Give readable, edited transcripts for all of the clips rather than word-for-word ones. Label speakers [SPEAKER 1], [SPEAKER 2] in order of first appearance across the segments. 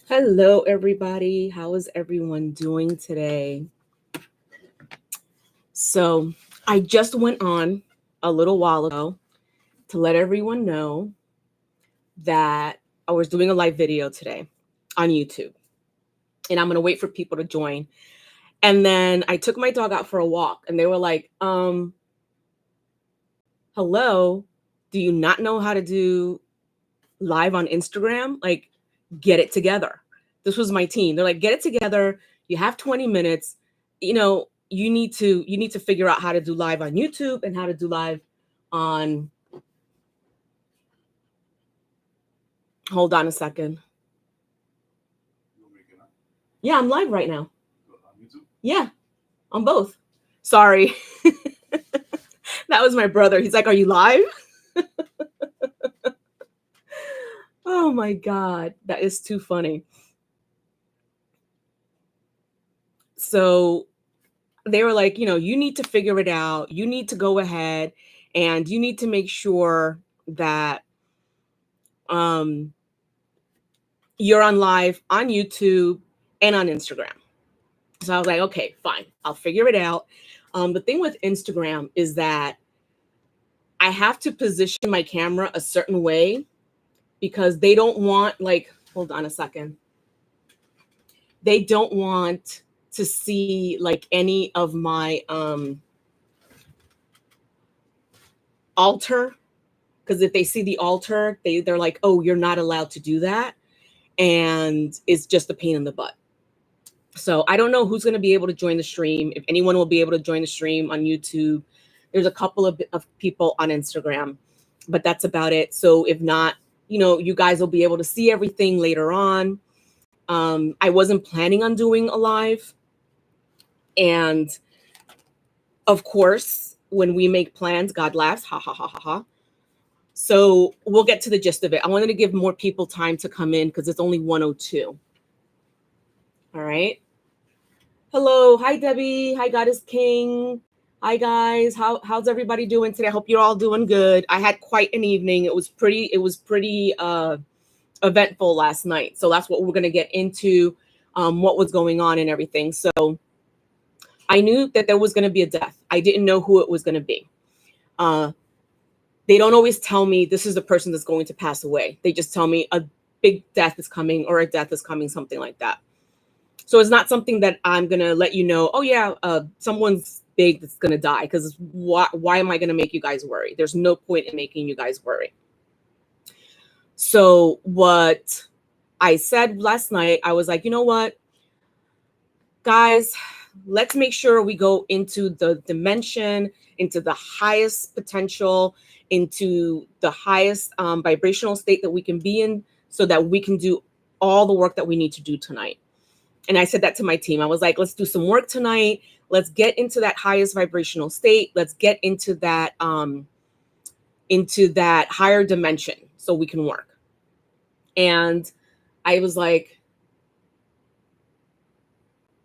[SPEAKER 1] Hello, everybody. How is everyone doing today? So, I just went on a little while ago to let everyone know that I was doing a live video today on YouTube, and I'm going to wait for people to join. And then I took my dog out for a walk, and they were like, hello, do you not know how to do live on Instagram? Like, get it together. This was my team. They're like, get it together. You have 20 minutes. You need to figure out how to do live on YouTube and how to do live on. Hold on a second. Yeah, I'm live right now. On YouTube? Yeah, on both. Sorry. That was my brother. He's like, are you live? Oh my God, that is too funny. So they were like, you need to figure it out. You need to go ahead and you need to make sure that you're on live on YouTube and on Instagram. So I was like, okay, fine, I'll figure it out. The thing with Instagram is that I have to position my camera a certain way because they don't want, hold on a second. They don't want to see any of my altar, because if they see the altar, they're like, oh, you're not allowed to do that. And it's just a pain in the butt. So I don't know who's going to be able to join the stream. If anyone will be able to join the stream on YouTube. There's a couple of people on Instagram, but that's about it. So if not, you guys will be able to see everything later on. I wasn't planning on doing a live. And of course, when we make plans, God laughs. Ha, ha, ha, ha, ha. So we'll get to the gist of it. I wanted to give more people time to come in because it's only 1:02. All right. Hello. Hi, Debbie. Hi, Goddess King. Hi, guys. How's everybody doing today? I hope you're all doing good. I had quite an evening. It was pretty eventful last night. So that's what we're going to get into, what was going on and everything. So I knew that there was going to be a death. I didn't know who it was going to be. They don't always tell me this is the person that's going to pass away. They just tell me a big death is coming or a death is coming, something like that. So it's not something that I'm going to let you know, oh yeah, someone's big that's going to die, because why am I going to make you guys worry? There's no point in making you guys worry. So what I said last night, I was like, you know what, guys, let's make sure we go into the dimension, into the highest potential, into the highest vibrational state that we can be in, so that we can do all the work that we need to do tonight. And I said that to my team. I was like, let's do some work tonight. Let's get into that highest vibrational state. Let's get into that higher dimension so we can work. And I was like,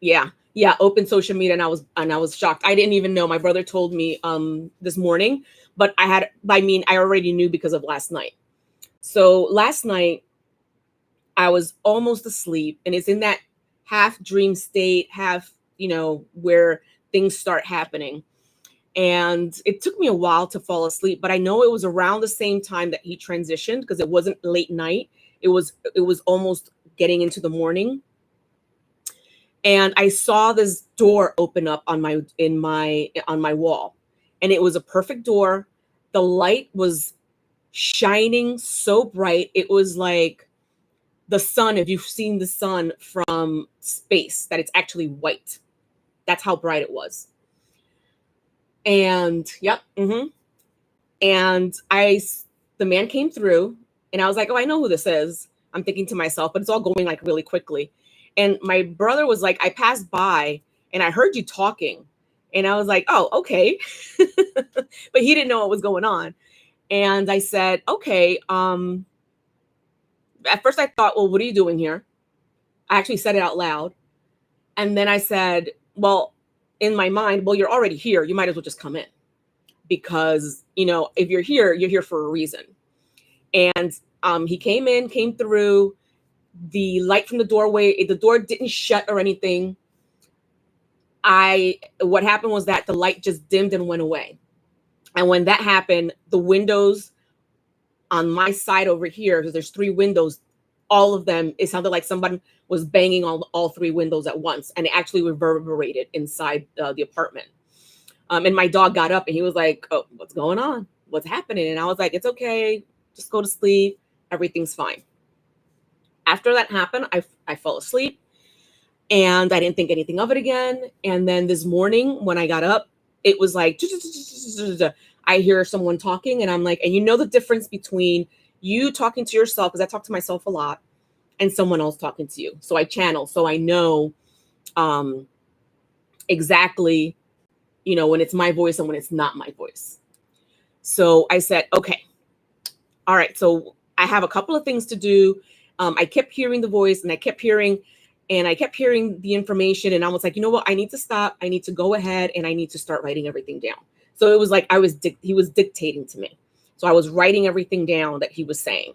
[SPEAKER 1] yeah, open social media. And I was shocked. I didn't even know. My brother told me this morning, but I already knew because of last night. So last night I was almost asleep, and it's in that half dream state, half, where things start happening. And it took me a while to fall asleep, but I know it was around the same time that he transitioned, because it wasn't late night. It was almost getting into the morning. And I saw this door open up on my wall, and it was a perfect door. The light was shining so bright. It was like the sun, if you've seen the sun from space, that it's actually white. That's how bright it was. And yep. And the man came through, and I was like, oh, I know who this is. I'm thinking to myself, but it's all going like really quickly. And my brother was like, I passed by and I heard you talking. And I was like, oh, okay. But he didn't know what was going on. And I said, okay. At first I thought, well, what are you doing here? I actually said it out loud. And then I said, well, in my mind, well, you're already here. You might as well just come in, because, if you're here for a reason. And he came through. The light from the doorway, the door didn't shut or anything. What happened was that the light just dimmed and went away. And when that happened, the windows on my side over here, because there's 3 windows, all of them, it sounded like someone was banging on all 3 windows at once, and it actually reverberated inside the apartment. And my dog got up and he was like, "Oh, what's going on? What's happening?" And I was like, "It's okay. Just go to sleep. Everything's fine." After that happened, I fell asleep and I didn't think anything of it again. And then this morning when I got up, it was like, I hear someone talking and I'm like, and you know the difference between you talking to yourself, because I talk to myself a lot, and someone else talking to you. So I channel, so I know exactly, when it's my voice and when it's not my voice. So I said, okay, all right. So I have a couple of things to do. I kept hearing the voice and I kept hearing the information. And I was like, you know what? I need to stop. I need to go ahead and I need to start writing everything down. So it was like he was dictating to me. So I was writing everything down that he was saying.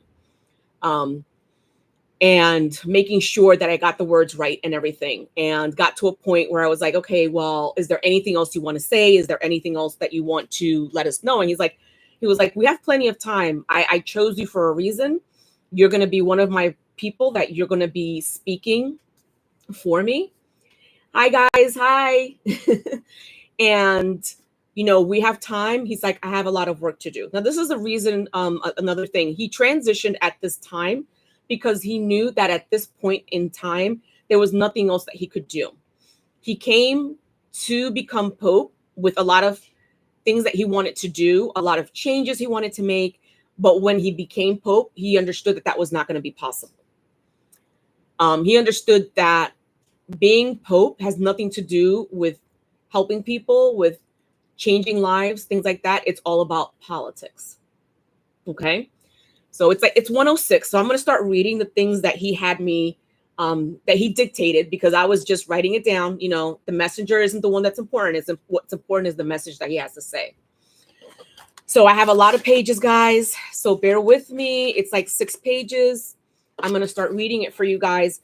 [SPEAKER 1] And making sure that I got the words right and everything, and got to a point where I was like, okay, well, is there anything else you want to say? Is there anything else that you want to let us know? And he was like, we have plenty of time. I chose you for a reason. You're going to be one of my people that you're going to be speaking for me. Hi guys. Hi. And we have time. He's like, I have a lot of work to do. Now, this is a reason. Another thing, he transitioned at this time because he knew that at this point in time, there was nothing else that he could do. He came to become Pope with a lot of things that he wanted to do, a lot of changes he wanted to make. But when he became Pope, he understood that that was not going to be possible. He understood that being Pope has nothing to do with helping people, with changing lives, things like that. It's all about politics. Okay. So it's 106. So I'm going to start reading the things that he had me, that he dictated, because I was just writing it down. The messenger isn't the one that's important. What's important is the message that he has to say. So I have a lot of pages, guys. So bear with me. It's like 6 pages. I'm going to start reading it for you guys.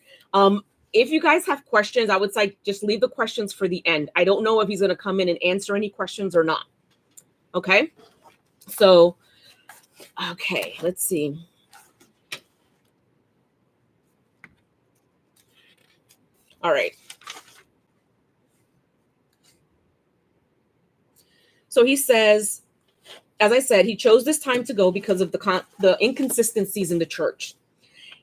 [SPEAKER 1] If you guys have questions, I would say just leave the questions for the end. I don't know if he's going to come in and answer any questions or not. Okay. So, okay, let's see. All right. So he says, as I said, he chose this time to go because of the inconsistencies in the church.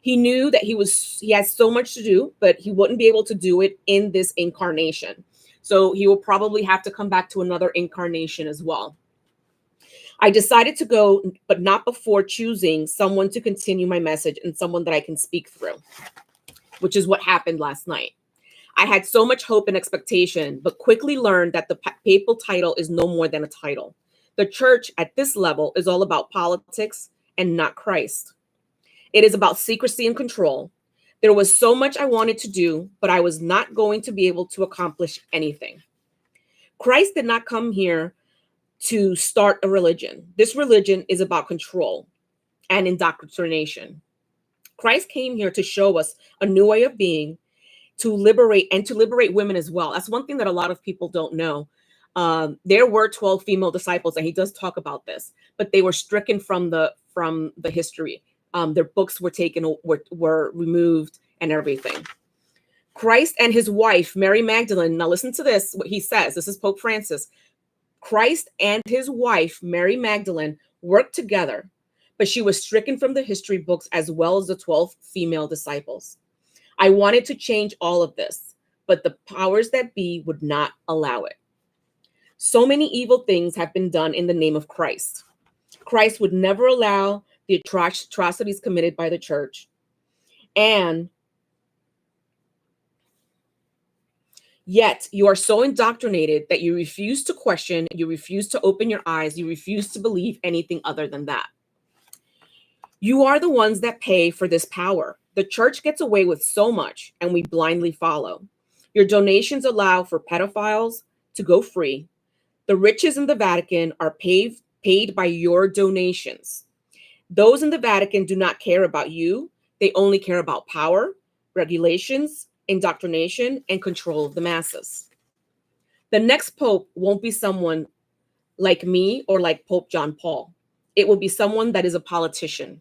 [SPEAKER 1] He knew that he has so much to do, but he wouldn't be able to do it in this incarnation. So he will probably have to come back to another incarnation as well. I decided to go, but not before choosing someone to continue my message and someone that I can speak through, which is what happened last night. I had so much hope and expectation, but quickly learned that the papal title is no more than a title. The church at this level is all about politics and not Christ. It is about secrecy and control. There was so much I wanted to do, but I was not going to be able to accomplish anything. Christ did not come here to start a religion. This religion is about control and indoctrination. Christ came here to show us a new way of being, to liberate women as well. That's one thing that a lot of people don't know. There were 12 female disciples, and he does talk about this, but they were stricken from the history. Their books were taken, were removed, and everything. Christ and his wife, Mary Magdalene. Now listen to this, what he says. This is Pope Francis. Christ and his wife, Mary Magdalene, worked together, but she was stricken from the history books as well as the 12 female disciples. I wanted to change all of this, but the powers that be would not allow it. So many evil things have been done in the name of Christ. Christ would never allow the atrocities committed by the church. And yet you are so indoctrinated that you refuse to question, you refuse to open your eyes, you refuse to believe anything other than that. You are the ones that pay for this power. The church gets away with so much, and we blindly follow. Your donations allow for pedophiles to go free. The riches in the Vatican are paid by your donations. Those in the Vatican do not care about you. They only care about power, regulations, indoctrination, and control of the masses. The next pope won't be someone like me or like Pope John Paul. It will be someone that is a politician.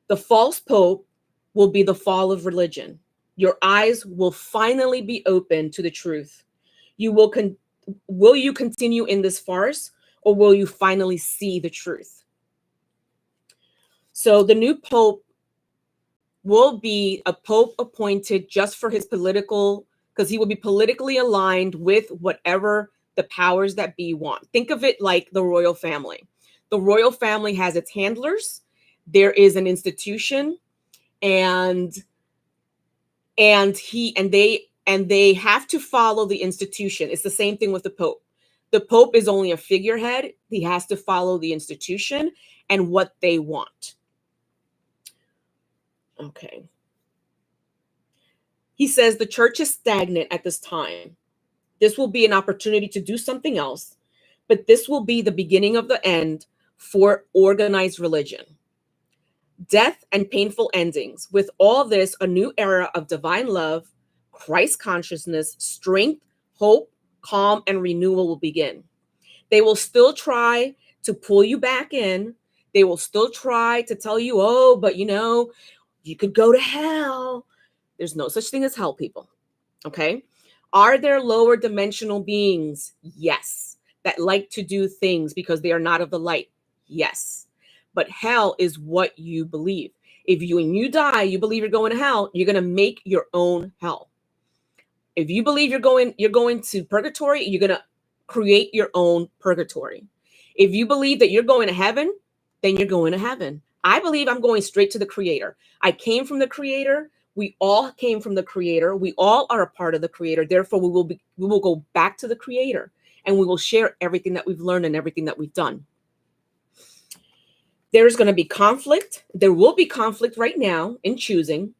[SPEAKER 1] The false pope will be the fall of religion. Your eyes will finally be open to the truth. Will you continue in this farce, or will you finally see the truth? So the new pope will be a pope appointed just for his political, because he will be politically aligned with whatever the powers that be want. Think of it like the royal family. The royal family has its handlers. There is an institution, and they have to follow the institution. It's the same thing with the pope. The pope is only a figurehead. He has to follow the institution and what they want. Okay. He says the church is stagnant at this time. This will be an opportunity to do something else, but this will be the beginning of the end for organized religion. Death and painful endings. With all this, a new era of divine love, Christ consciousness, strength, hope, calm, and renewal will begin. They will still try to pull you back in. They will still try to tell you, oh, but you could go to hell. There's no such thing as hell, people. Okay? Are there lower dimensional beings? Yes. That like to do things because they are not of the light? Yes. But hell is what you believe. If when you die, you believe you're going to hell, you're going to make your own hell. If you believe you're going to purgatory, you're going to create your own purgatory. If you believe that you're going to heaven, then you're going to heaven. I believe I'm going straight to the Creator. I came from the Creator. We all came from the Creator. We all are a part of the Creator. Therefore, we will go back to the Creator, and we will share everything that we've learned and everything that we've done. There's going to be conflict. There will be conflict right now in choosing,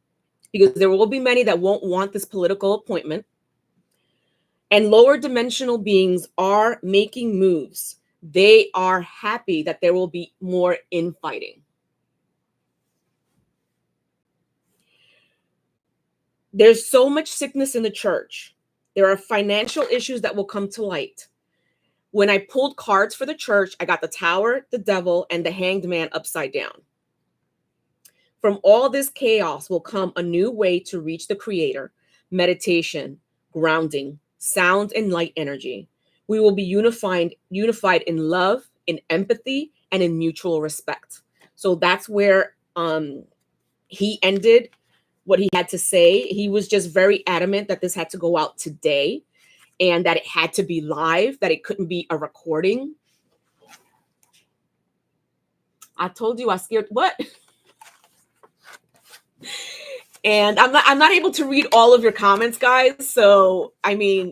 [SPEAKER 1] because there will be many that won't want this political appointment. And lower dimensional beings are making moves. They are happy that there will be more infighting. There's so much sickness in the church. There are financial issues that will come to light. When I pulled cards for the church, I got the Tower, the Devil, and the Hanged Man upside down. From all this chaos will come a new way to reach the Creator: meditation, grounding, sound, and light energy. We will be unified in love, in empathy, and in mutual respect. So that's where he ended what he had to say. He was just very adamant that this had to go out today, and that it had to be live, that it couldn't be a recording. I told you I scared what? And I'm not able to read all of your comments, guys. So, I mean,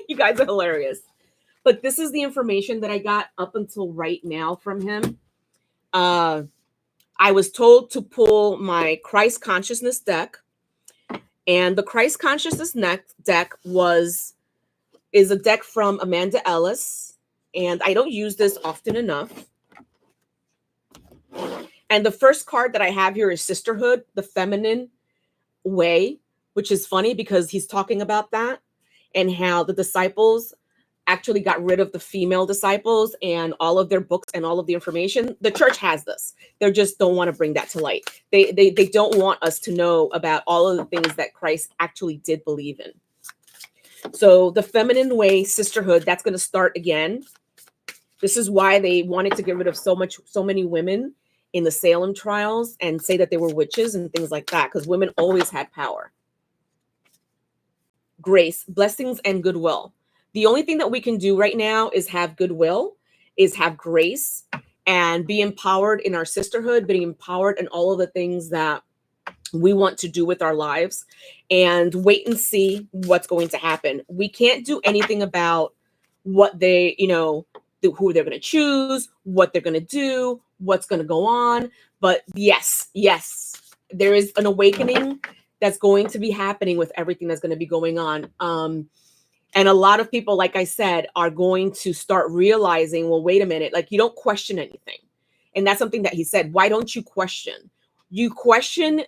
[SPEAKER 1] you guys are hilarious. But this is the information that I got up until right now from him. I was told to pull my Christ Consciousness deck. And the Christ Consciousness deck is a deck from Amanda Ellis. And I don't use this often enough. And the first card that I have here is Sisterhood, the feminine way, which is funny because he's talking about that and how the disciples actually got rid of the female disciples and all of their books and all of the information. The church has this. They just don't want to bring that to light. They don't want us to know about all of the things that Christ actually did believe in. So the feminine way, sisterhood, that's going to start again. This is why they wanted to get rid of so many women in the Salem trials and say that they were witches and things like that, because women always had power. Grace, blessings, and goodwill. The only thing that we can do right now is have goodwill, is have grace, and be empowered in our sisterhood, being empowered in all of the things that we want to do with our lives, and wait and see what's going to happen. We can't do anything about what they, who they're going to choose, what they're going to do, what's going to go on. But yes, there is an awakening that's going to be happening with everything that's going to be going on. And a lot of people, like I said, are going to start realizing, well, wait a minute, like, you don't question anything. And that's something that he said. Why don't you question? You question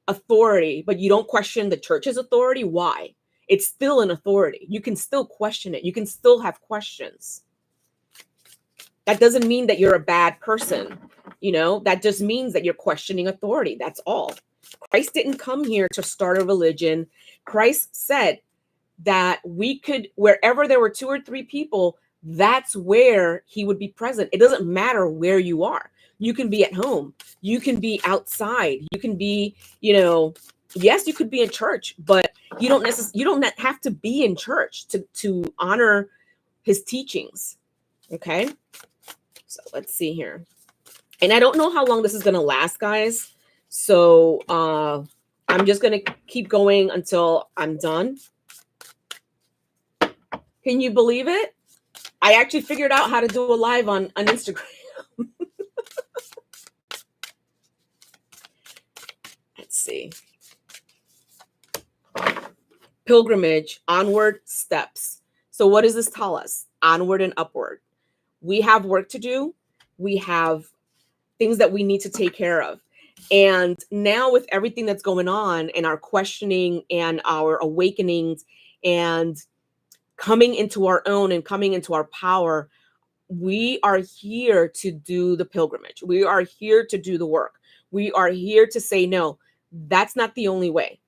[SPEAKER 1] authority, but you don't question the church's authority. Why? It's still an authority. You can still question it. You can still have questions. That doesn't mean that you're a bad person. You know, that just means that you're questioning authority. That's all. Christ didn't come here to start a religion. Christ said that we could, wherever there were 2 or 3 people, that's where he would be present. It doesn't matter where you are. You can be at home. You can be outside. You can be, you know, yes, you could be in church, but you don't have to be in church to honor his teachings. Okay. So let's see here. And I don't know how long this is going to last, guys. So I'm just going to keep going until I'm done. Can you believe it? I actually figured out how to do a live on Instagram. Let's see. Pilgrimage, onward steps. So what does this tell us? Onward and upward. We have work to do. We have things that we need to take care of. And now with everything that's going on and our questioning and our awakenings and coming into our own and coming into our power, we are here to do the pilgrimage. We are here to do the work. We are here to say, no, that's not the only way.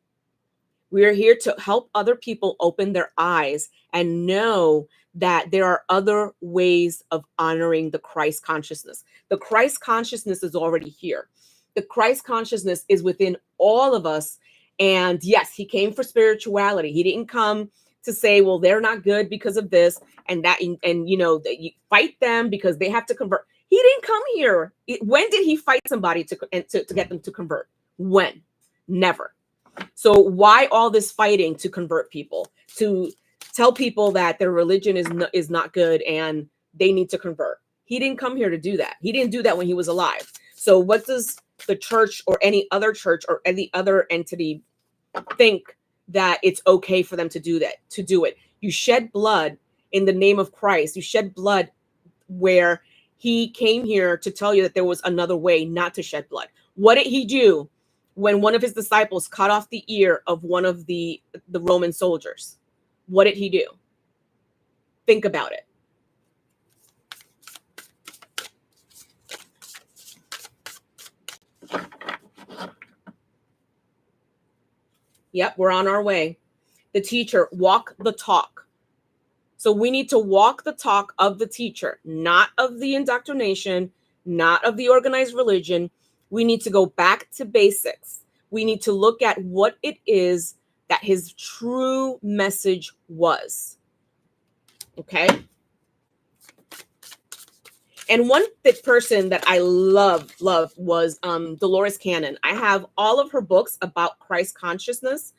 [SPEAKER 1] We are here to help other people open their eyes and know that there are other ways of honoring the Christ consciousness. The Christ consciousness is already here. The Christ consciousness is within all of us. And yes, he came for spirituality. He didn't come to say, well, they're not good because of this and that, and you know, that you fight them because they have to convert. He didn't come here. When did he fight somebody to get them to convert? When? Never. So why all this fighting to convert people, to tell people that their religion is not good and they need to convert? He didn't come here to do that. He didn't do that when he was alive. So what does the church or any other church or any other entity think that it's okay for them to do that, to do it? You shed blood in the name of Christ. You shed blood where he came here to tell you that there was another way not to shed blood. What did he do when one of his disciples cut off the ear of one of the Roman soldiers? What did he do? Think about it. Yep, we're on our way. The teacher, walk the talk. So we need to walk the talk of the teacher, not of the indoctrination, not of the organized religion. We need to go back to basics. We need to look at what it is that his true message was. Okay. And one person that I love was Dolores Cannon. I have all of her books about Christ consciousness.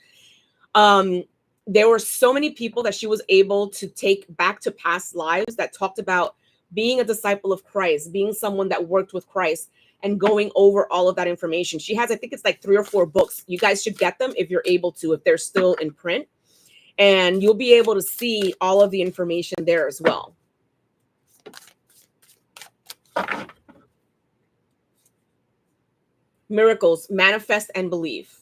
[SPEAKER 1] There were so many people that she was able to take back to past lives that talked about being a disciple of Christ, being someone that worked with Christ, and going over all of that information. She has, I think it's like 3 or 4 books. You guys should get them if you're able to, if they're still in print. And you'll be able to see all of the information there as well. Miracles, manifest and believe.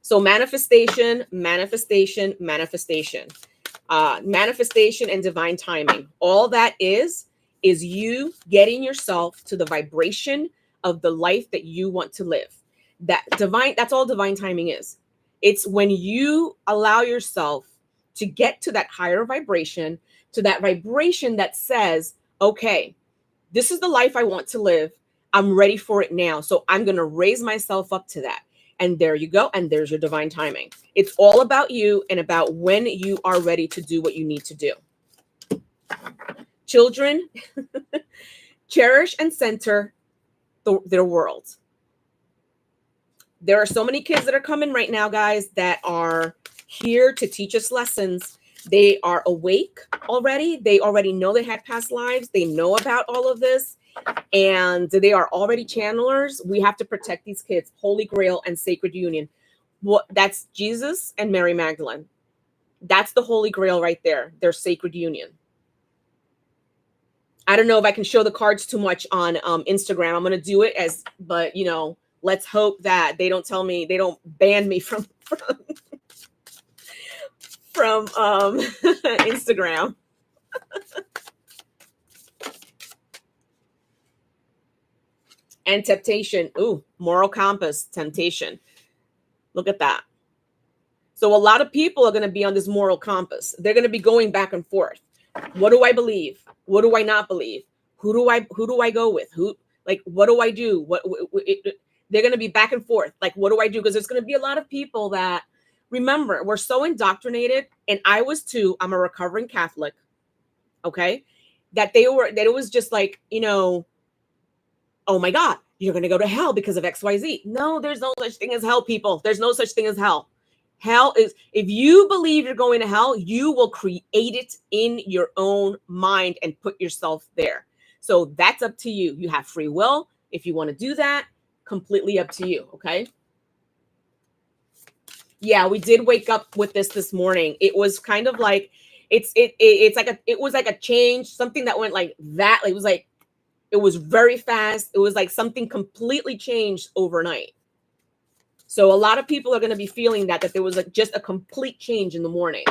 [SPEAKER 1] So manifestation, manifestation, manifestation. Manifestation and divine timing. All that is you getting yourself to the vibration of the life that you want to live. That's all divine timing is. It's when you allow yourself to get to that higher vibration, to that vibration that says, okay, this is the life I want to live. I'm ready for it now. So I'm going to raise myself up to that. And there you go. And there's your divine timing. It's all about you and about when you are ready to do what you need to do. Children, cherish and center their world. There are so many kids that are coming right now, guys, that are here to teach us lessons. They are awake already. They already know they had past lives. They know about all of this. And they are already channelers. We have to protect these kids. Holy Grail and Sacred Union. That's Jesus and Mary Magdalene. That's the Holy Grail right there. Their Sacred Union. I don't know if I can show the cards too much on Instagram. I'm going to do it but let's hope that they don't ban me from Instagram. And temptation. Ooh, moral compass, temptation. Look at that. So a lot of people are going to be on this moral compass. They're going to be going back and forth. What do I believe? What do I not believe? Who do I go with? What do I do? They're going to be back and forth. Like, what do I do? Because there's going to be a lot of people that, remember, we're so indoctrinated, and I was too. I'm a recovering Catholic. Okay. That it was just like, oh my God, you're going to go to hell because of XYZ. No, there's no such thing as hell, people. There's no such thing as hell. Hell is, if you believe you're going to hell, you will create it in your own mind and put yourself there. So that's up to you. You have free will. If you want to do that, completely up to you. Okay. Yeah, we did wake up with this morning. It was kind of like, it was like a change, something that went like that. It was very fast. It was like something completely changed overnight. So a lot of people are going to be feeling that there was just a complete change in the morning.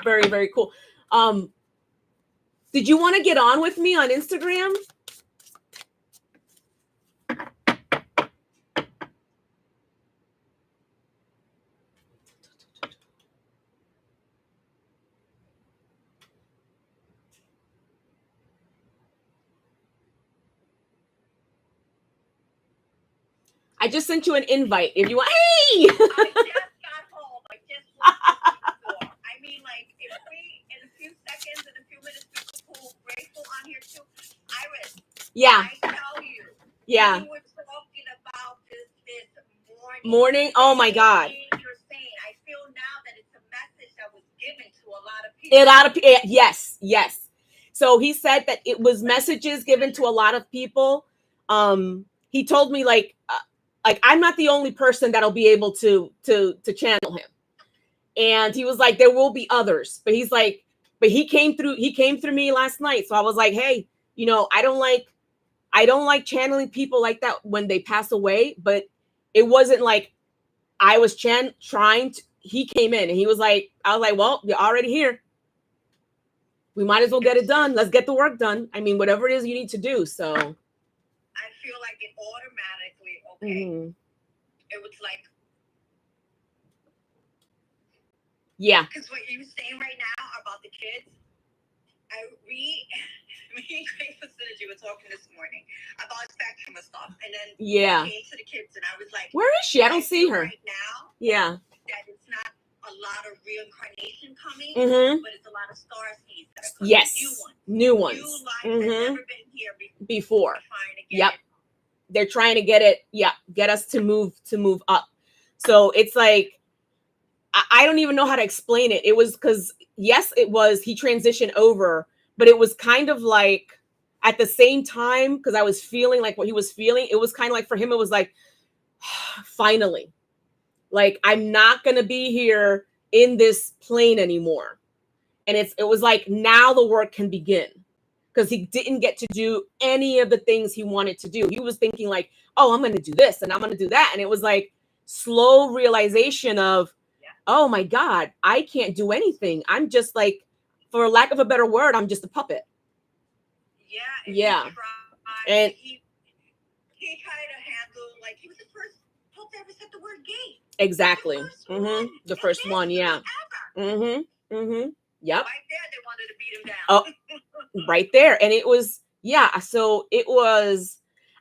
[SPEAKER 1] Very, very cool. Did you want to get on with me on Instagram? I just sent you an invite. If you want, hey!
[SPEAKER 2] I just got home. I just walked. I mean, like, if we, in a few seconds, in a few minutes, we could pull Grateful on here too. Iris.
[SPEAKER 1] Yeah.
[SPEAKER 2] I tell you.
[SPEAKER 1] Yeah.
[SPEAKER 2] We were talking about this
[SPEAKER 1] morning. Oh my God.
[SPEAKER 2] You're saying, I feel now that it's a message that was given to a lot of people.
[SPEAKER 1] Yes, yes. So he said that it was messages given to a lot of people. He told me like I'm not the only person that'll be able to channel him. And he was like, there will be others, but he's like, but he came through me last night. So I was like, hey, I don't like channeling people like that when they pass away, but it wasn't like I was trying to, he came in and he was like, I was like, well, you're already here. We might as well get it done. Let's get the work done. I mean, whatever it is you need to do. So
[SPEAKER 2] I feel like it automatically, okay. It was like,
[SPEAKER 1] yeah.
[SPEAKER 2] Because what you're saying right now about the kids, me and Grateful Synergy were talking this morning about spectrum and stuff, and then
[SPEAKER 1] yeah,
[SPEAKER 2] came to the kids, and I was like,
[SPEAKER 1] where is she? I don't see her
[SPEAKER 2] right now.
[SPEAKER 1] Yeah,
[SPEAKER 2] that it's not a lot of reincarnation coming, but it's a lot of star seeds that are coming.
[SPEAKER 1] Yes, new ones.
[SPEAKER 2] New life has never been here
[SPEAKER 1] before. Yep, they're trying to get it. Yeah, get us to move up. So it's like I don't even know how to explain it. It was because yes, it was he transitioned over, but it was kind of like at the same time because I was feeling like what he was feeling. It was kind of like for him, it was like finally. Like, I'm not going to be here in this plane anymore. And it was like, now the work can begin because he didn't get to do any of the things he wanted to do. He was thinking like, oh, I'm going to do this and I'm going to do that. And it was like slow realization of, oh my God, I can't do anything. I'm just like, for lack of a better word, I'm just a puppet.
[SPEAKER 2] Yeah.
[SPEAKER 1] And
[SPEAKER 2] he tried to handle, like, he was the first pope that ever said the word gay.
[SPEAKER 1] Exactly. The first one, yeah. Yep.
[SPEAKER 2] Right there, they wanted to beat him down.
[SPEAKER 1] Oh, right there. And it was, yeah. So it was,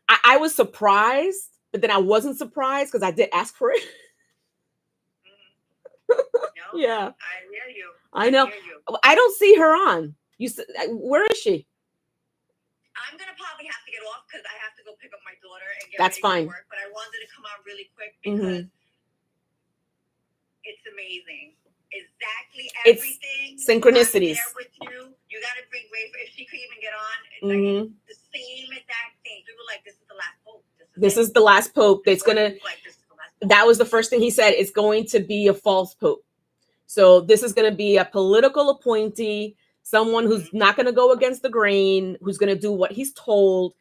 [SPEAKER 1] I was surprised, but then I wasn't surprised because I did ask for it.
[SPEAKER 2] No,
[SPEAKER 1] yeah.
[SPEAKER 2] I hear you.
[SPEAKER 1] I know. I don't see her on. You said, where is she?
[SPEAKER 2] I'm gonna probably have to get off because I have to go pick up my daughter and get
[SPEAKER 1] That's
[SPEAKER 2] ready
[SPEAKER 1] fine.
[SPEAKER 2] for work. But I wanted to come on really quick because it's amazing. Exactly everything.
[SPEAKER 1] It's synchronicities.
[SPEAKER 2] I'm there with you. You gotta bring Ray if she could even get on. It's like the same exact thing. People were like, this is the last pope. This is the last pope.
[SPEAKER 1] That's gonna. That was the first thing he said. It's going to be a false pope. So this is going to be a political appointee, someone who's not going to go against the grain, who's going to do what he's told,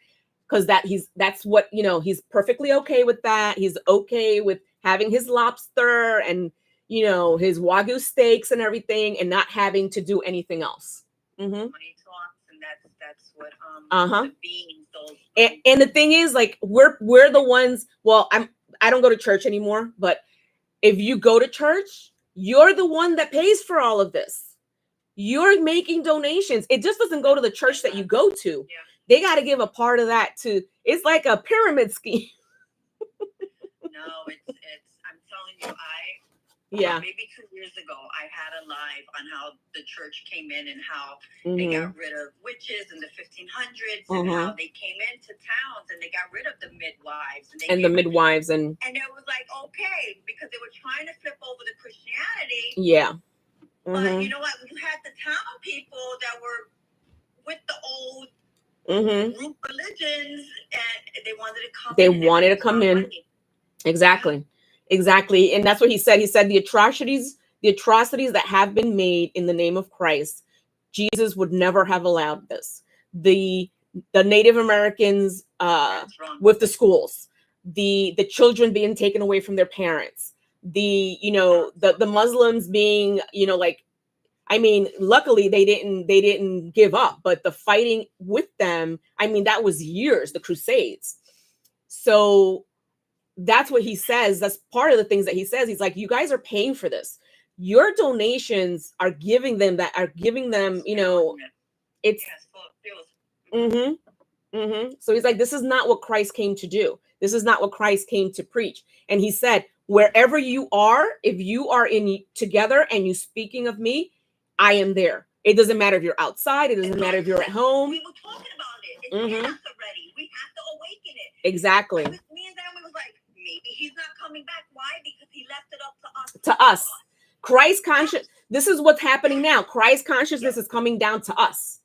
[SPEAKER 1] because that's what, you know, he's perfectly okay with that. He's okay with having his lobster and, you know, his Wagyu steaks and everything, and not having to do anything else. Mm-hmm.
[SPEAKER 2] Money talks, and that's what the beings, those
[SPEAKER 1] and the thing is, like, we're the ones. Well, I don't go to church anymore, but if you go to church, you're the one that pays for all of this. You're making donations. It just doesn't go to the church that you go to.
[SPEAKER 2] Yeah.
[SPEAKER 1] They got to give a part of that to. It's like a pyramid scheme.
[SPEAKER 2] No, it's. I'm telling you, maybe 2 years ago, I had a live on how the church came in and how they got rid of witches in the 1500s and how they came into towns and they got rid of the midwives and
[SPEAKER 1] the midwives and
[SPEAKER 2] it was like, okay, because they were trying to flip over the Christianity.
[SPEAKER 1] Yeah.
[SPEAKER 2] But you know what? You had the town people that were with the old root religions, and they wanted to come.
[SPEAKER 1] They wanted to come in. Money. Exactly. And that's what he said. He said the atrocities that have been made in the name of Christ, Jesus would never have allowed this. The Native Americans with the schools, the children being taken away from their parents, the Muslims being, you know, like, I mean, luckily they didn't give up, but the fighting with them, I mean, that was years, the Crusades. So that's what he says. That's part of the things that he says. He's like, you guys are paying for this. Your donations are giving them, you know, it's. So he's like, this is not what Christ came to do. This is not what Christ came to preach. And he said, wherever you are, if you are in together and you speaking of me, I am there. It doesn't matter if you're outside. It doesn't matter if you're at home.
[SPEAKER 2] We were talking about it. It's in us already. We have to awaken it.
[SPEAKER 1] Exactly.
[SPEAKER 2] Me and Naomi was like, maybe he's not coming back. Why? Because he left it up to us.
[SPEAKER 1] Christ conscious. This is what's happening now. Christ consciousness is coming down to us.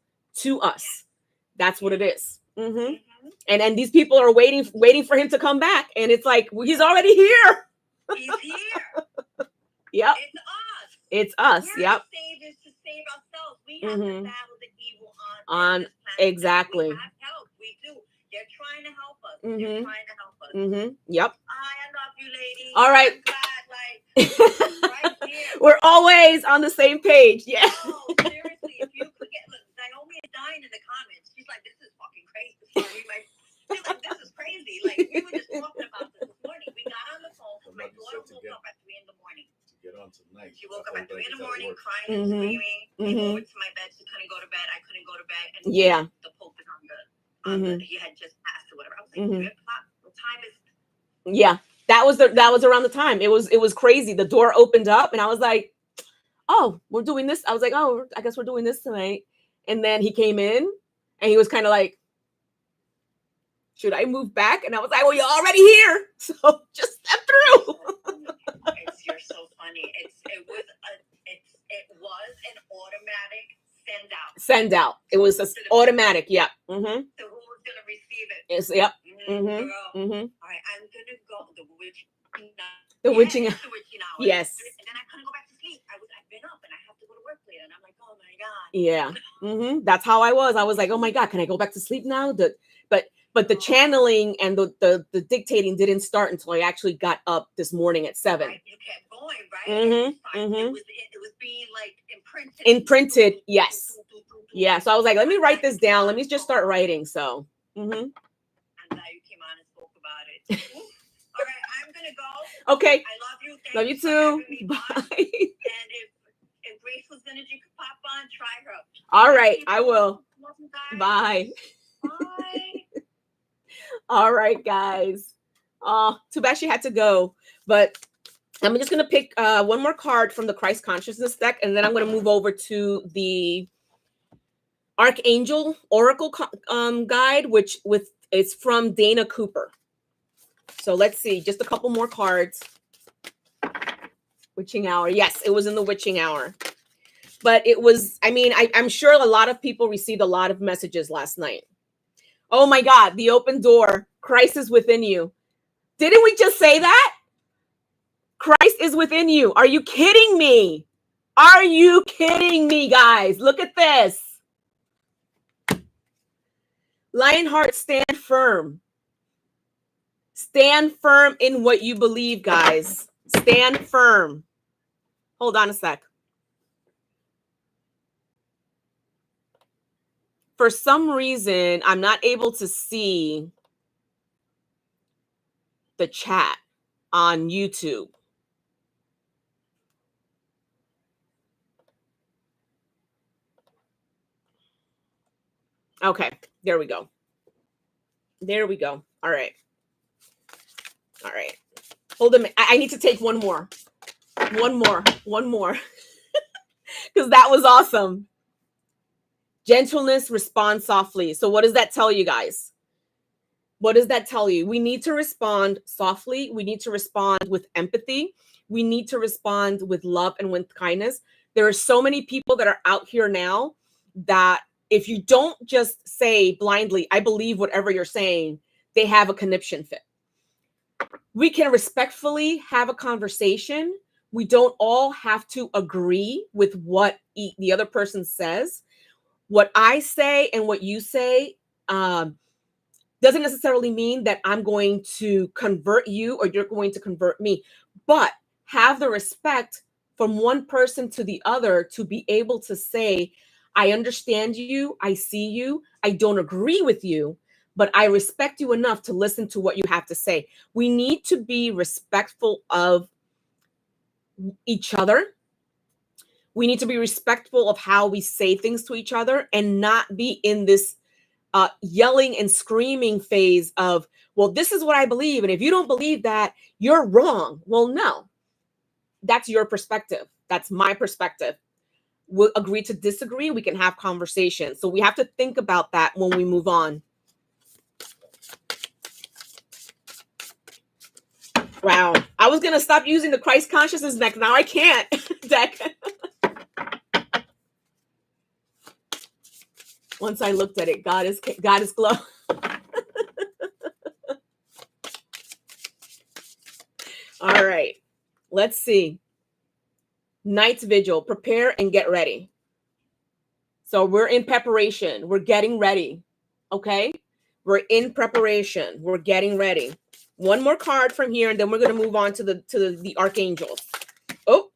[SPEAKER 1] That's what it is. And these people are waiting for him to come back. And it's like, well, he's already here.
[SPEAKER 2] He's here.
[SPEAKER 1] Yep. It's us.
[SPEAKER 2] We're
[SPEAKER 1] Yep.
[SPEAKER 2] Saviors to save ourselves. We have to battle the evil
[SPEAKER 1] on
[SPEAKER 2] this planet.
[SPEAKER 1] exactly.
[SPEAKER 2] We have help. We do. They're trying to help us. They're trying to help us.
[SPEAKER 1] Yep.
[SPEAKER 2] I love you, lady.
[SPEAKER 1] All right.
[SPEAKER 2] I'm glad, right here.
[SPEAKER 1] We're always on the same page. Yeah.
[SPEAKER 2] No, seriously. If you could get, look, Naomi is dying in the comments. She's like, this is fucking crazy. She's like, this is crazy. Like, we were just talking about this morning. We got on the phone. My daughter woke up at 3 a.m.
[SPEAKER 3] Get on tonight.
[SPEAKER 2] She woke up at 3 a.m, crying and screaming. Came over to my bed. She couldn't go to bed. I couldn't go to bed. And the Pope is on the he had just passed or whatever. I was like, 3 o'clock. What time is?
[SPEAKER 1] Yeah, that was around the time. It was crazy. The door opened up, and I was like, "Oh, we're doing this." I was like, "Oh, I guess we're doing this tonight." And then he came in, and he was kind of like, "Should I move back?" And I was like, "Well, you're already here, so just step through."
[SPEAKER 2] You're so funny. It was an automatic send out. It was automatic. Yeah. So who was gonna receive it?
[SPEAKER 1] It's yep.
[SPEAKER 2] Girl. All right, I'm gonna go the
[SPEAKER 1] witching hour. Yes.
[SPEAKER 2] And then I couldn't go back to sleep. I've been up and I have to go to work later, and I'm like, oh my god.
[SPEAKER 1] Yeah. That's how I was. I was like, oh my god, can I go back to sleep now? But the channeling and the dictating didn't start until I actually got up this morning at 7.
[SPEAKER 2] Right. You kept going, right? It was being like imprinted.
[SPEAKER 1] Imprinted, yes. Yeah. So I was like, let me write this down. Let me just start writing. So.
[SPEAKER 2] And now you came on and spoke about it. All right, I'm gonna go.
[SPEAKER 1] Okay.
[SPEAKER 2] I love you.
[SPEAKER 1] Love you too. Bye.
[SPEAKER 2] And if Graceful Synergy could pop on, try her.
[SPEAKER 1] All right, I will. Bye.
[SPEAKER 2] Bye.
[SPEAKER 1] All right, guys. Too bad she had to go, but I'm just gonna pick one more card from the Christ Consciousness deck, and then I'm gonna move over to the Archangel Oracle guide, which it's from Dana Cooper. So let's see, just a couple more cards. Witching hour. Yes, it was in the witching hour. But it was, I mean, I'm sure a lot of people received a lot of messages last night. Oh my God, the open door. Christ is within you. Didn't we just say that? Christ is within you. Are you kidding me? Are you kidding me, guys? Look at this. Lionheart, stand firm. Stand firm in what you believe, guys. Stand firm. Hold on a sec. For some reason, I'm not able to see the chat on YouTube. Okay, there we go. There we go. All right. All right. Hold a minute. I need to take one more. One more. Because that was awesome. Gentleness, respond softly. So what does that tell you, guys? What does that tell you? We need to respond softly. We need to respond with empathy. We need to respond with love and with kindness. There are so many people that are out here now that if you don't just say blindly, I believe whatever you're saying, they have a conniption fit. We can respectfully have a conversation. We don't all have to agree with what the other person says. What I say and what you say doesn't necessarily mean that I'm going to convert you or you're going to convert me, but have the respect from one person to the other to be able to say, I understand you, I see you, I don't agree with you, but I respect you enough to listen to what you have to say. We need to be respectful of each other. We need to be respectful of how we say things to each other and not be in this yelling and screaming phase of, well, this is what I believe. And if you don't believe that, you're wrong. Well, no, that's your perspective. That's my perspective. We'll agree to disagree. We can have conversations. So we have to think about that when we move on. Wow. I was going to stop using the Christ consciousness deck. Now I can't. Deck. Once I looked at it, God is glow. All right. Let's see. Night's vigil. Prepare and get ready. So we're in preparation. We're getting ready. Okay? We're in preparation. We're getting ready. One more card from here, and then we're going to move on to the archangels. Oh,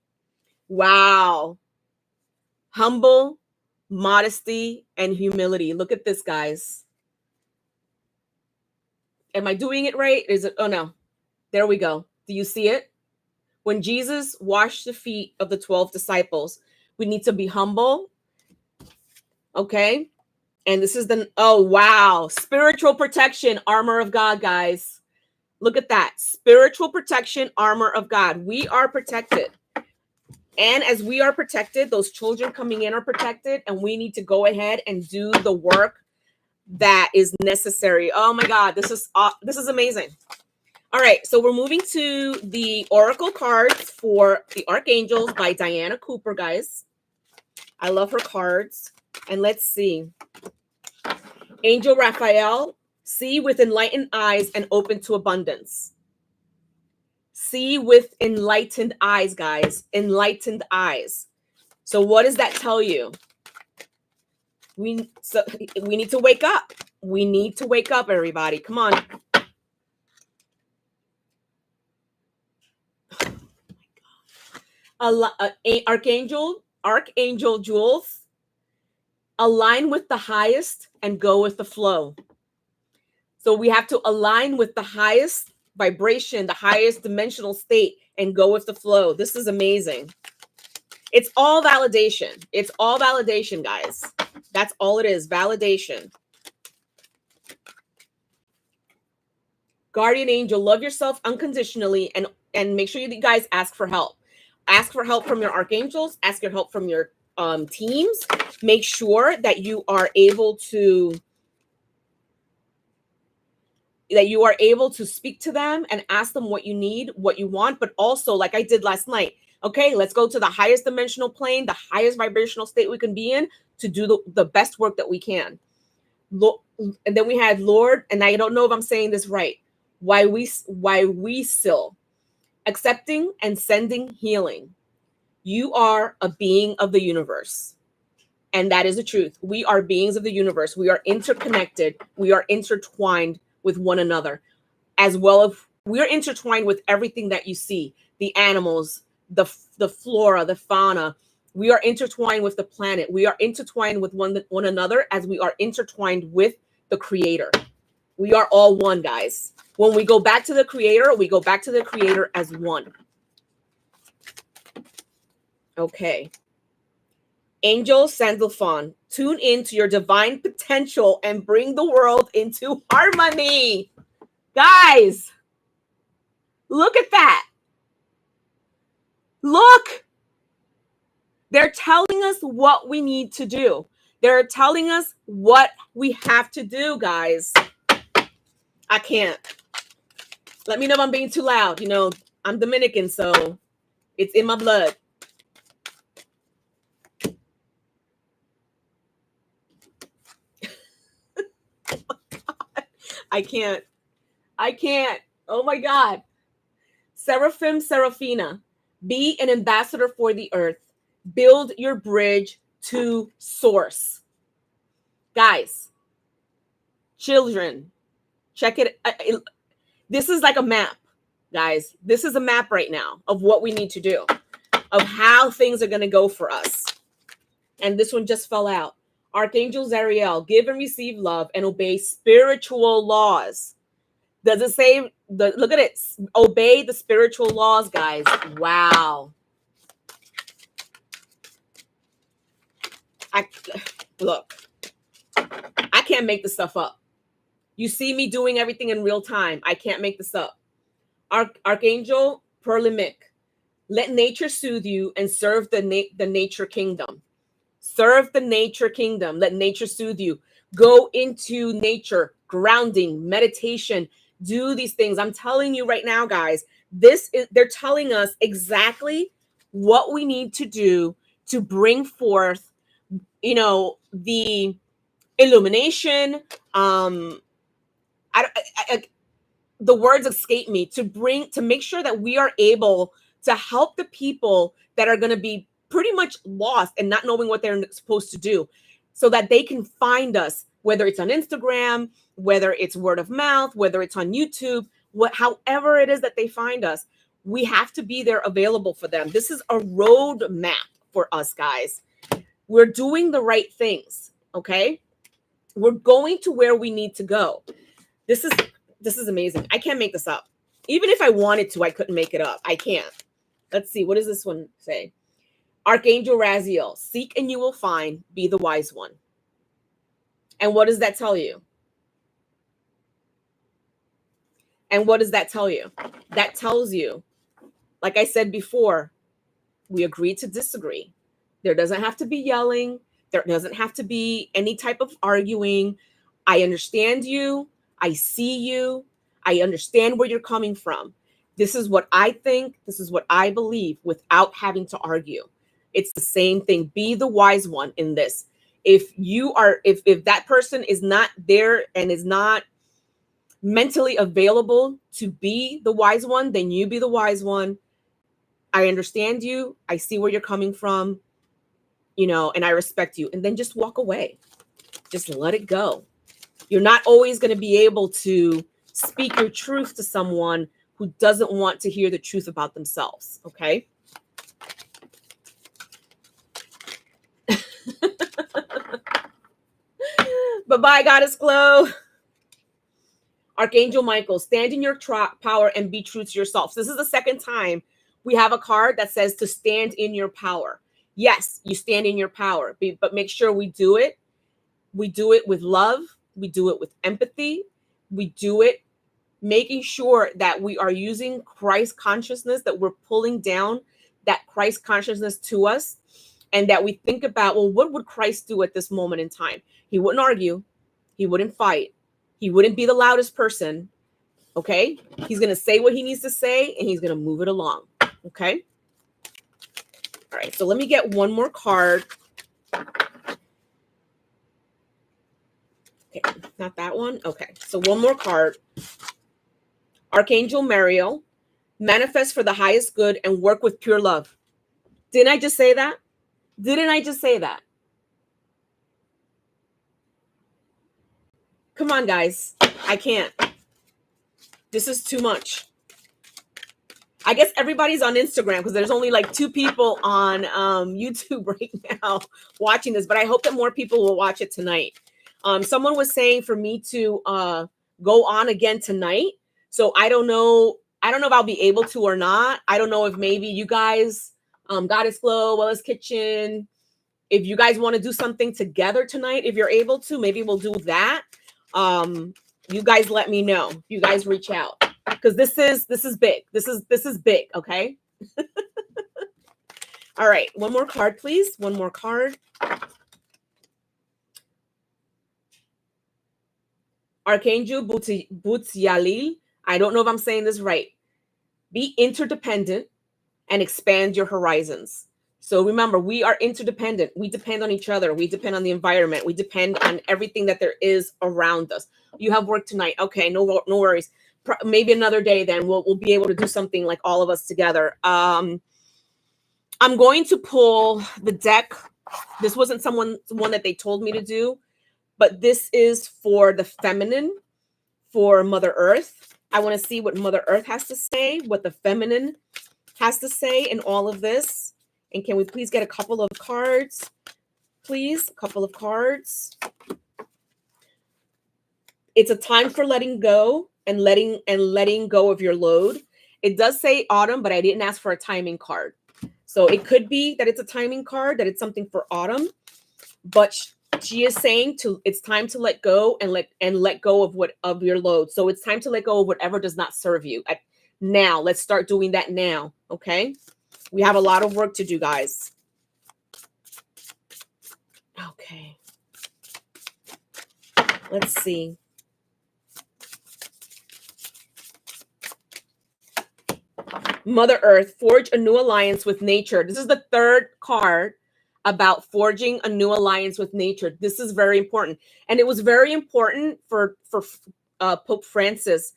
[SPEAKER 1] wow. Humble, modesty, and humility. Look at this, guys. Am I doing it right? Is it? Oh, no. There we go. Do you see it? When Jesus washed the feet of the 12 disciples, we need to be humble. Okay? And this is oh, wow. Spiritual protection, armor of God, guys. Look at that. Spiritual protection, armor of God. We are protected. And as we are protected, those children coming in are protected, and we need to go ahead and do the work that is necessary. Oh my God, this is amazing. All right, so we're moving to the oracle cards for the archangels by Diana Cooper, guys. I love her cards. And let's see. Angel Raphael, see with enlightened eyes and open to abundance. See with enlightened eyes, guys. Enlightened eyes. So what does that tell you? We need to wake up. We need to wake up, everybody. Come on. Archangel Jules, align with the highest and go with the flow. So we have to align with the highest vibration, the highest dimensional state, and go with the flow. This is amazing. It's all validation. It's all validation, guys. That's all it is, validation. Guardian angel, love yourself unconditionally and make sure you guys ask for help. Ask for help from your archangels. Ask your help from your teams. Make sure that you are able to speak to them and ask them what you need, what you want, but also, like I did last night, okay, let's go to the highest dimensional plane, the highest vibrational state we can be in to do the best work that we can. And then we had Lord, and I don't know if I'm saying this right, why we still accepting and sending healing. You are a being of the universe. And that is the truth. We are beings of the universe. We are interconnected. We are intertwined with one another, as well as we are intertwined with everything that you see, the animals, the flora, the fauna. We are intertwined with the planet. We are intertwined with one another as we are intertwined with the creator. We are all one, guys. When we go back to the creator, we go back to the creator as one. Okay. Angel Sandalphon, tune into your divine potential and bring the world into harmony. Guys, look at that. Look. They're telling us what we need to do. They're telling us what we have to do, guys. I can't. Let me know if I'm being too loud. You know, I'm Dominican, so it's in my blood. I can't. Oh my God. Seraphim, Seraphina, be an ambassador for the earth. Build your bridge to source. Guys, children, check it. This is like a map, guys. This is a map right now of what we need to do, of how things are going to go for us. And this one just fell out. Archangel Zariel, give and receive love and obey spiritual laws. Does it say, look at it, obey the spiritual laws, guys. Wow. Look, I can't make this stuff up. You see me doing everything in real time. I can't make this up. Archangel Perlimic, let nature soothe you and serve the nature kingdom. Serve the nature kingdom. Let nature soothe you. Go into nature, grounding, meditation. Do these things. I'm telling you right now, guys, they're telling us exactly what we need to do to bring forth, you know, the illumination. The words escape me, to make sure that we are able to help the people that are going to be pretty much lost and not knowing what they're supposed to do, so that they can find us, whether it's on Instagram, whether it's word of mouth, whether it's on YouTube, however it is that they find us. We have to be there available for them. This is a road map for us, guys. We're doing the right things, okay? We're going to where we need to go. This is amazing. I can't make this up. Even if I wanted to, I couldn't make it up. I can't. Let's see. What does this one say? Archangel Raziel, seek and you will find, be the wise one. And what does that tell you? And what does that tell you? That tells you, like I said before, we agreed to disagree. There doesn't have to be yelling. There doesn't have to be any type of arguing. I understand you. I see you. I understand where you're coming from. This is what I think. This is what I believe, without having to argue. It's the same thing. Be the wise one in this. If that person is not there and is not mentally available to be the wise one, then you be the wise one. I understand you. I see where you're coming from, and I respect you. And then just walk away. Just let it go. You're not always going to be able to speak your truth to someone who doesn't want to hear the truth about themselves. Okay. Bye-bye, Goddess Glow. Archangel Michael, stand in your power and be true to yourself. So this is the second time we have a card that says to stand in your power. Yes, you stand in your power, but make sure we do it. We do it with love. We do it with empathy. We do it making sure that we are using Christ consciousness, that we're pulling down that Christ consciousness to us, and that we think about, well, what would Christ do at this moment in time? He wouldn't argue. He wouldn't fight. He wouldn't be the loudest person. Okay. He's going to say what he needs to say, and he's going to move it along. Okay. All right. So let me get one more card. Okay. Not that one. Okay. So one more card. Archangel Mariel, manifest for the highest good and work with pure love. Didn't I just say that? Didn't I just say that? Come on, guys. I can't. This is too much. I guess everybody's on Instagram because there's only like 2 people on YouTube right now watching this, but I hope that more people will watch it tonight. Someone was saying for me to go on again tonight. So I don't know if I'll be able to or not. I don't know if maybe you guys, Goddess Glow, Ellis Kitchen, if you guys want to do something together tonight, if you're able to, maybe we'll do that. You guys let me know. You guys reach out. Because this is big. This is big, okay? All right, one more card, please. One more card. Archangel Bootsialil. I don't know if I'm saying this right. Be interdependent and expand your horizons. So remember, we are interdependent. We depend on each other. We depend on the environment. We depend on everything that there is around us. You have work tonight. Okay, no worries. Maybe another day, then we'll be able to do something like all of us together. I'm going to pull the deck. This wasn't one that they told me to do, but this is for the feminine, for Mother Earth. I want to see what Mother Earth has to say, what the feminine has to say in all of this. And can we please get a couple of cards? Please, a couple of cards. It's a time for letting go and letting go of your load. It does say autumn, but I didn't ask for a timing card. So it could be that it's a timing card, that it's something for autumn. But she is saying it's time to let go and let go of your load. So it's time to let go of whatever does not serve you. Now, let's start doing that now. Okay. We have a lot of work to do, guys. Okay. Let's see. Mother Earth, forge a new alliance with nature. This is the 3rd card about forging a new alliance with nature. This is very important. And it was very important for Pope Francis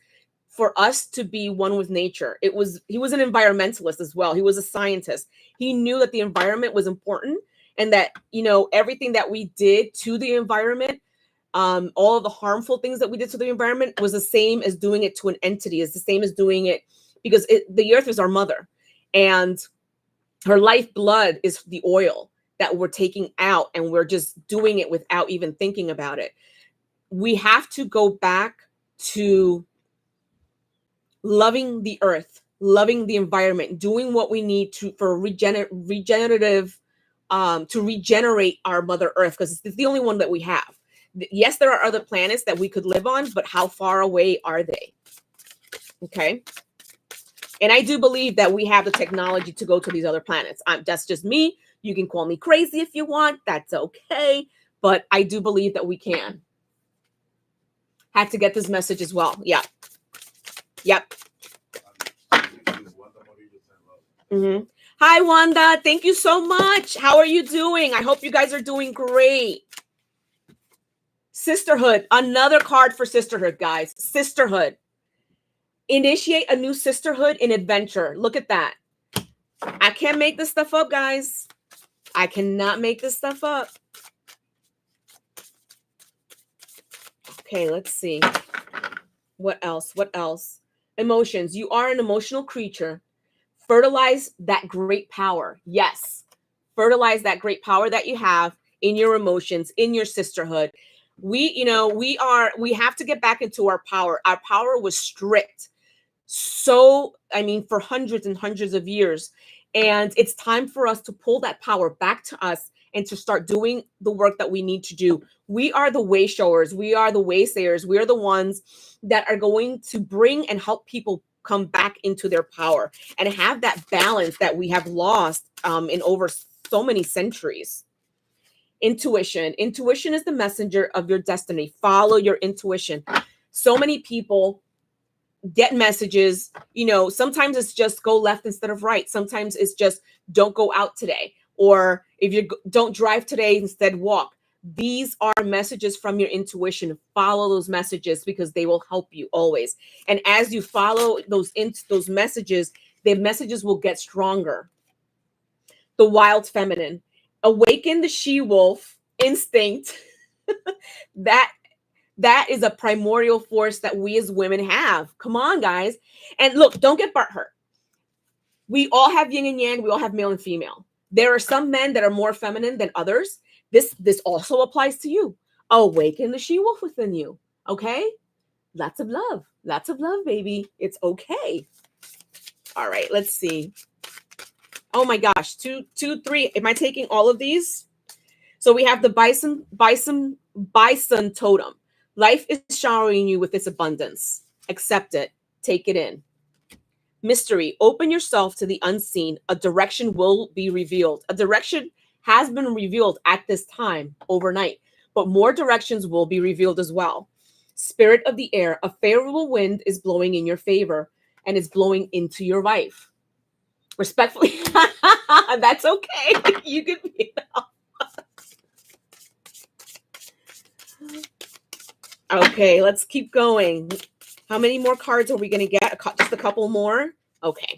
[SPEAKER 1] for us to be one with nature. He was an environmentalist as well. He was a scientist. He knew that the environment was important and that, everything that we did to the environment, all of the harmful things that we did to the environment was the same as doing it to an entity, is the same as doing it because the earth is our mother and her lifeblood is the oil that we're taking out and we're just doing it without even thinking about it. We have to go back to loving the earth, loving the environment, doing what we need to for regenerative, to regenerate our Mother Earth, because it's the only one that we have. Yes, there are other planets that we could live on, but how far away are they? Okay. And I do believe that we have the technology to go to these other planets. That's just me. You can call me crazy if you want. That's okay. But I do believe that we can. Had to get this message as well. Yeah. Yep. Mm-hmm. Hi, Wanda. Thank you so much. How are you doing? I hope you guys are doing great. Sisterhood. Another card for sisterhood, guys. Sisterhood. Initiate a new sisterhood in adventure. Look at that. I can't make this stuff up, guys. I cannot make this stuff up. Okay, let's see. What else? What else? Emotions. You are an emotional creature. Fertilize that great power. Yes. Fertilize that great power that you have in your emotions, in your sisterhood. We have to get back into our power. Our power was stripped. So, for hundreds and hundreds of years. And it's time for us to pull that power back to us and to start doing the work that we need to do. We are the way showers. We are the waysayers. We are the ones that are going to bring and help people come back into their power and have that balance that we have lost in over so many centuries. Intuition. Intuition is the messenger of your destiny. Follow your intuition. So many people get messages, sometimes it's just go left instead of right. Sometimes it's just don't go out today. Or if you don't drive today, instead walk. These are messages from your intuition. Follow those messages because they will help you always. And as you follow those messages, the messages will get stronger. the wild feminine. Awaken the she-wolf instinct. That is a primordial force that we as women have. Come on, guys. And look, don't get butthurt. We all have yin and yang. We all have male and female. There are some men that are more feminine than others. This also applies to you. Awaken the she-wolf within you. Okay? Lots of love. Lots of love, baby. It's okay. All right, let's see. Oh my gosh, two, 3. Am I taking all of these? So we have the bison totem. Life is showering you with its abundance. Accept it. Take it in. Mystery. Open yourself to the unseen. A direction will be revealed. A direction has been revealed at this time, overnight, but more directions will be revealed as well. Spirit of the air. A favorable wind is blowing in your favor and is blowing into your life. Respectfully, that's okay. You can be. Okay, let's keep going. How many more cards are we going to get? Just a couple more? Okay.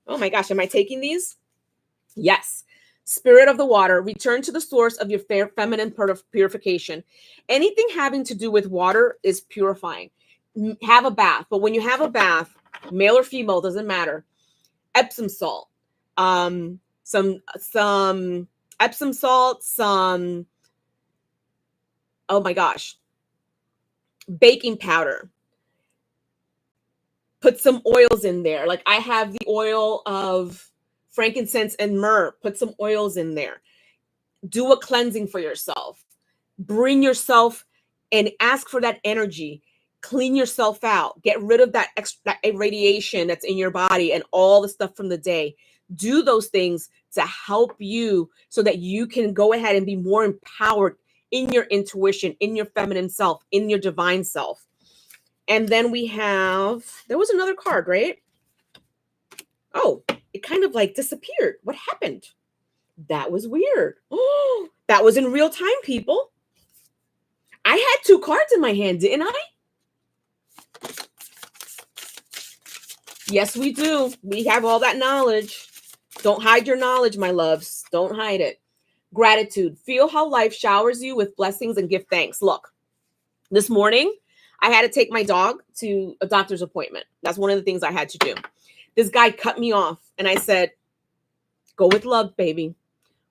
[SPEAKER 1] Oh my gosh, am I taking these? Yes. Spirit of the water, return to the source of your feminine purification. Anything having to do with water is purifying. Have a bath, but when you have a bath, male or female, doesn't matter. Epsom salt, some Epsom salt, some, oh my gosh, baking powder. Put some oils in there. Like I have the oil of frankincense and myrrh. Put some oils in there. Do a cleansing for yourself. Bring yourself and ask for that energy. Clean yourself out. Get rid of that radiation that's in your body and all the stuff from the day. Do those things to help you so that you can go ahead and be more empowered in your intuition, in your feminine self, in your divine self. And then we have, there was another card, right? Oh, it kind of like disappeared. What happened? That was weird. Oh, that was in real time, people. I had 2 cards in my hand, didn't I? Yes, we do. We have all that knowledge. Don't hide your knowledge, my loves. Don't hide it. Gratitude. Feel how life showers you with blessings and give thanks. Look, this morning, I had to take my dog to a doctor's appointment. That's one of the things I had to do. This guy cut me off and I said, go with love, baby.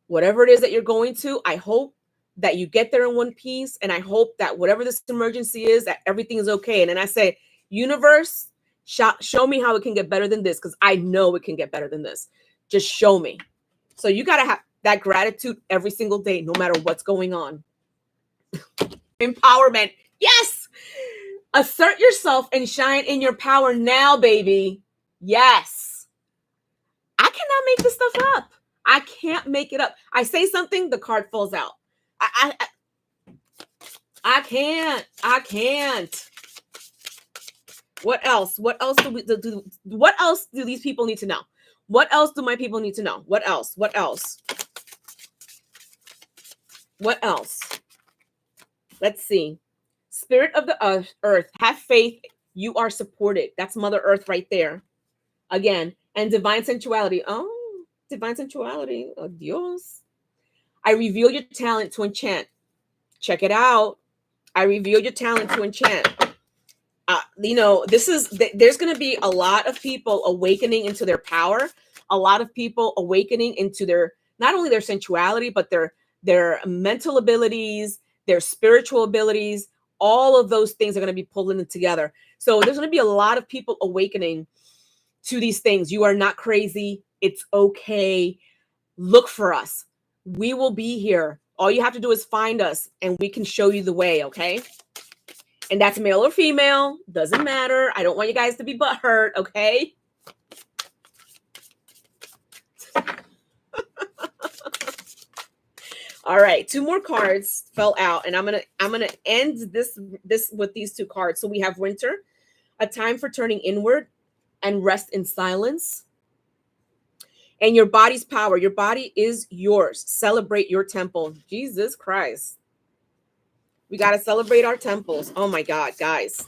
[SPEAKER 1] Whatever it is that you're going to, I hope that you get there in one piece. And I hope that whatever this emergency is, that everything is okay. And then I say, universe, show me how it can get better than this. Because I know it can get better than this. Just show me. So you got to have that gratitude every single day, no matter what's going on. Empowerment. Yes. Assert yourself and shine in your power now, baby. Yes. I cannot make this stuff up. I can't make it up. I say something, the card falls out. I can't. What else? What else what else do these people need to know? What else do my people need to know? What else? What else? What else? Let's see. Spirit of the earth, have faith. You are supported. That's Mother Earth right there. Again, and divine sensuality. Oh, divine sensuality. Oh, Dios. I reveal your talent to enchant. Check it out. I reveal your talent to enchant. There's going to be a lot of people awakening into their power. A lot of people awakening into their, not only their sensuality, but their mental abilities, their spiritual abilities. All of those things are going to be pulling together. So there's going to be a lot of people awakening to these things. You are not crazy. It's okay. Look for us. We will be here. All you have to do is find us and we can show you the way, okay? And that's male or female. Doesn't matter. I don't want you guys to be butthurt, okay? All right, 2 more cards fell out, and I'm gonna end this with these 2 cards. So we have winter, a time for turning inward and rest in silence. And your body's power. Your body is yours. Celebrate your temple. Jesus Christ. We got to celebrate our temples. Oh my God, guys.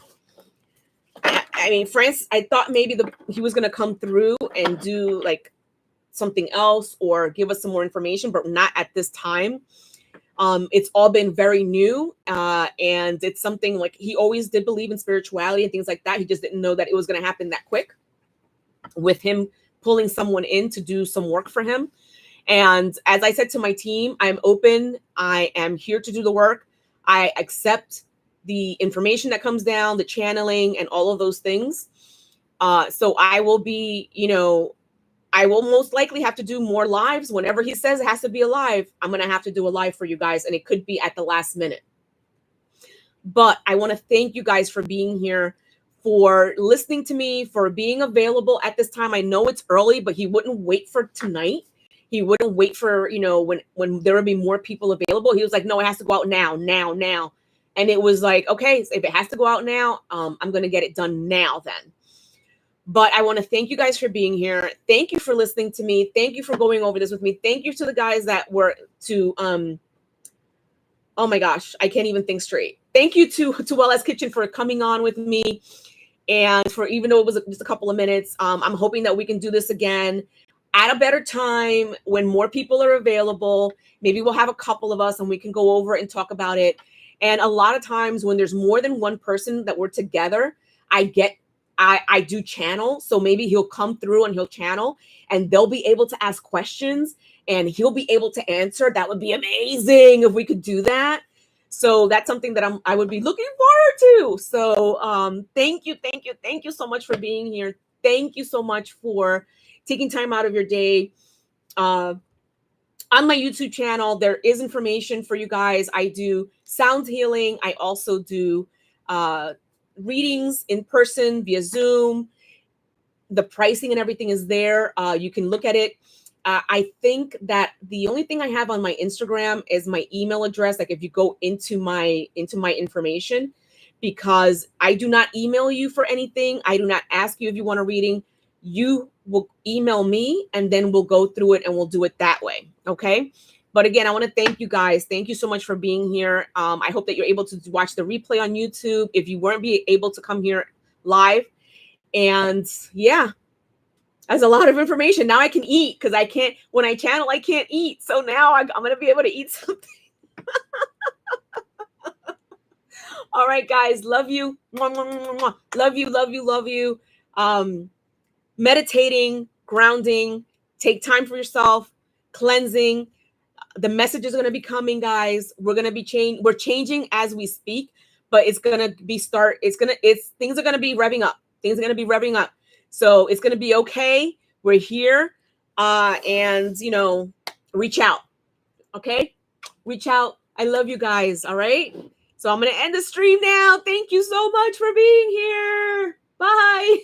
[SPEAKER 1] I mean, France, I thought maybe he was going to come through and do like something else or give us some more information, but not at this time. It's all been very new, and it's something like he always did believe in spirituality and things like that. He just didn't know that it was going to happen that quick with him pulling someone in to do some work for him. And as I said to my team, I'm open. I am here to do the work. I accept the information that comes down, the channeling and all of those things. So I will be, I will most likely have to do more lives. Whenever he says it has to be a live, I'm going to have to do a live for you guys. And it could be at the last minute. But I want to thank you guys for being here, for listening to me, for being available at this time. I know it's early, but he wouldn't wait for tonight. He wouldn't wait for, when there would be more people available. He was like, no, it has to go out now. And it was like, okay, so if it has to go out now, I'm going to get it done now then. But I want to thank you guys for being here. Thank you for listening to me. Thank you for going over this with me. Thank you to the guys that were oh my gosh, I can't even think straight. Thank you to Well's Kitchen for coming on with me. And for, even though it was just a couple of minutes, I'm hoping that we can do this again at a better time when more people are available. Maybe we'll have a couple of us and we can go over and talk about it. And a lot of times when there's more than one person that we're together, I do channel. So maybe he'll come through and he'll channel and they'll be able to ask questions and he'll be able to answer. That would be amazing if we could do that. So that's something that I would be looking forward to. So thank you so much for being here. Thank you so much for taking time out of your day. On my YouTube channel, there is information for you guys. I do sound healing. I also do readings in person via Zoom. The pricing and everything is there. You can look at it. I think that the only thing I have on my Instagram is my email address. Like if you go into my information, because I do not email you for anything. I do not ask you if you want a reading. You will email me and then we'll go through it and we'll do it that way. Okay. But again, I want to thank you guys. Thank you so much for being here. I hope that you're able to watch the replay on YouTube if you weren't able to come here live. And yeah, that's a lot of information. Now I can eat because I can't, when I channel, I can't eat. So now I'm going to be able to eat something. All right, guys. Love you. Love you. Meditating, grounding, take time for yourself, cleansing. The message is going to be coming, guys. We're going to be we're changing as we speak, but it's going to be things are going to be revving up. Things are going to be revving up. So it's going to be okay. We're here. And reach out. Okay. Reach out. I love you guys. All right. So I'm going to end the stream now. Thank you so much for being here. Bye.